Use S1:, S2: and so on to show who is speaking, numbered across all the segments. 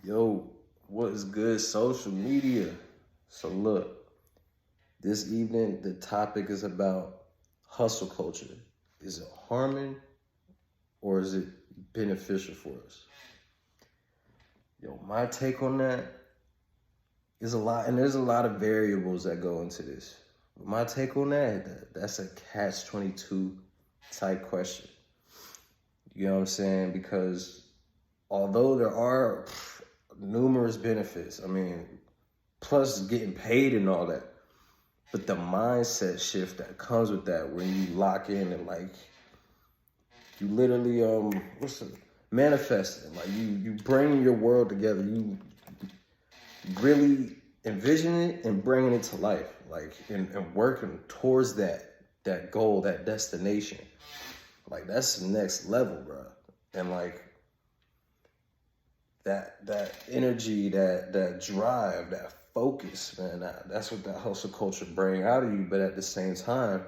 S1: Yo, what is good, social media? So look, this evening the topic is about hustle culture. Is it harming or is it beneficial for us? Yo, my take on that is a lot, and there's a lot of variables that go into this. But my take on that's a catch-22 type question. You know what I'm saying? Because although there are numerous benefits, plus getting paid and all that, but the mindset shift that comes with that when you lock in and like you literally manifesting, like you bring your world together, you really envision it and bringing it to life, like and working towards that goal, that destination. Like that's the next level, bro. And like that energy, that drive, that focus, man, that's what that hustle culture bring out of you. But at the same time,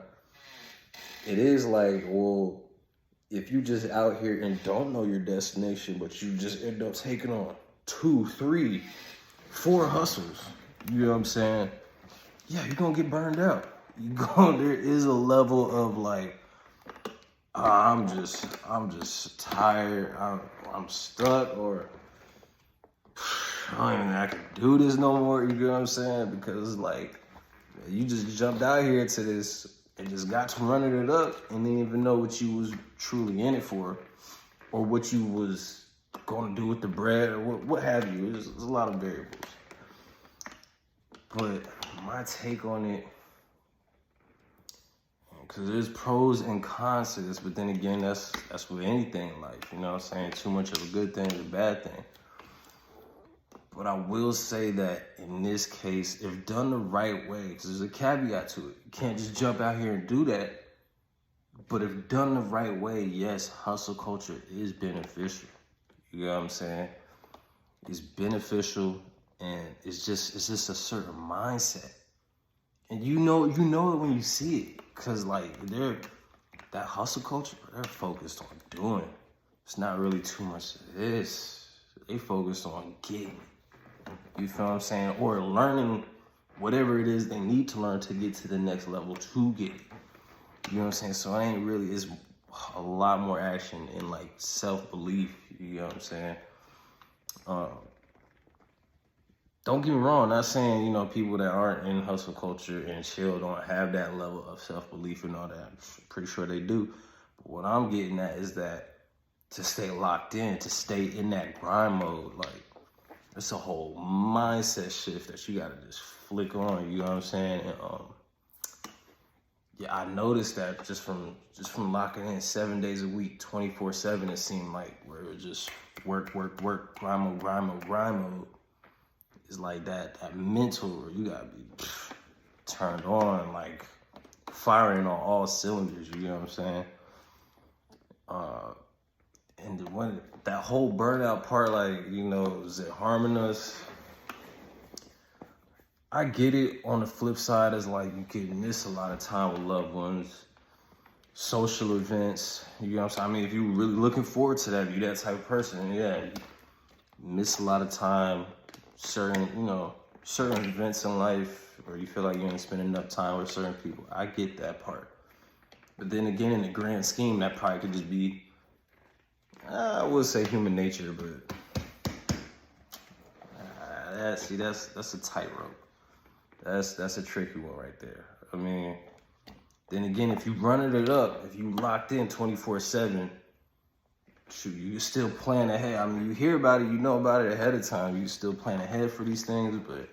S1: it is like, well, if you just out here and don't know your destination, but you just end up taking on 2, 3, 4 hustles, you know what I'm saying? Yeah, you're gonna get burned out. There is a level of like, I'm just tired. I'm stuck, or I don't even think I can do this no more. You know what I'm saying? Because like, you just jumped out here to this and just got to running it up and didn't even know what you was truly in it for, or what you was going to do with the bread, or what have you. There's a lot of variables. But my take on it, because there's pros and cons to this, but then again, that's with anything in life. You know what I'm saying? Too much of a good thing is a bad thing. But I will say that in this case, if done the right way, because there's a caveat to it, you can't just jump out here and do that. But if done the right way, yes, hustle culture is beneficial. You know what I'm saying? It's beneficial, and it's just a certain mindset. And you know it when you see it, because like that hustle culture, they're focused on doing. It's not really too much of this. They focused on getting. You feel what I'm saying? Or learning whatever it is they need to learn to get to the next level to get it. You know what I'm saying? So it ain't really, it's a lot more action in like self-belief. You know what I'm saying? Don't get me wrong, I'm not saying, people that aren't in hustle culture and chill don't have that level of self-belief and all that. I'm pretty sure they do. But what I'm getting at is that to stay locked in, to stay in that grind mode, like, it's a whole mindset shift that you gotta just flick on, you know what I'm saying? And yeah, I noticed that just from locking in 7 days a week, 24/7, it seemed like, where it was just work, grind mode. It's like that mental, you gotta be turned on, like firing on all cylinders, you know what I'm saying? And when that whole burnout part, like, is it harming us? I get it. On the flip side, is like you could miss a lot of time with loved ones, social events. You know what I'm saying? If you're really looking forward to that, if you're that type of person, yeah, you miss a lot of time, certain events in life, or you feel like you didn't spend enough time with certain people. I get that part. But then again, in the grand scheme, that probably could just be, I would say human nature, but that's a tightrope. That's a tricky one right there. Then again, if you running it up, if you locked in 24/7, shoot, you still plan ahead. You hear about it, you know about it ahead of time. You still plan ahead for these things, but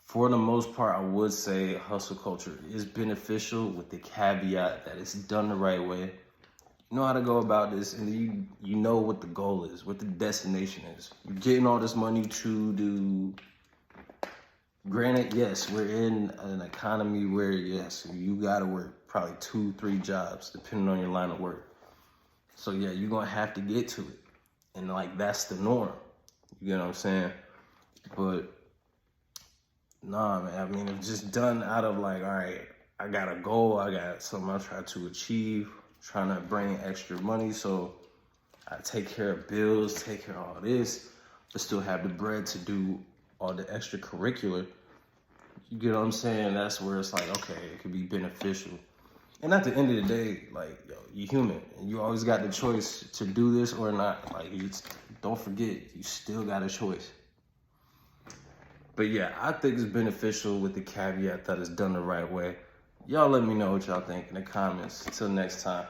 S1: for the most part, I would say hustle culture is beneficial with the caveat that it's done the right way. You know how to go about this, and you know what the goal is, what the destination is. You're getting all this money to do. Granted, yes, we're in an economy where, yes, you gotta work probably 2, 3 jobs, depending on your line of work. So yeah, you're gonna have to get to it. And like, that's the norm. You know what I'm saying? But nah, man, it's just done out of like, all right, I got a goal, I got something I'm trying to achieve, trying to bring extra money, so I take care of bills, take care of all this. but still have the bread to do all the extracurricular, you get what I'm saying? That's where it's like, okay, it could be beneficial. And at the end of the day, like, yo, you're human. And you always got the choice to do this or not. Like, don't forget, you still got a choice. But yeah, I think it's beneficial with the caveat that it's done the right way. Y'all let me know what y'all think in the comments. Until next time.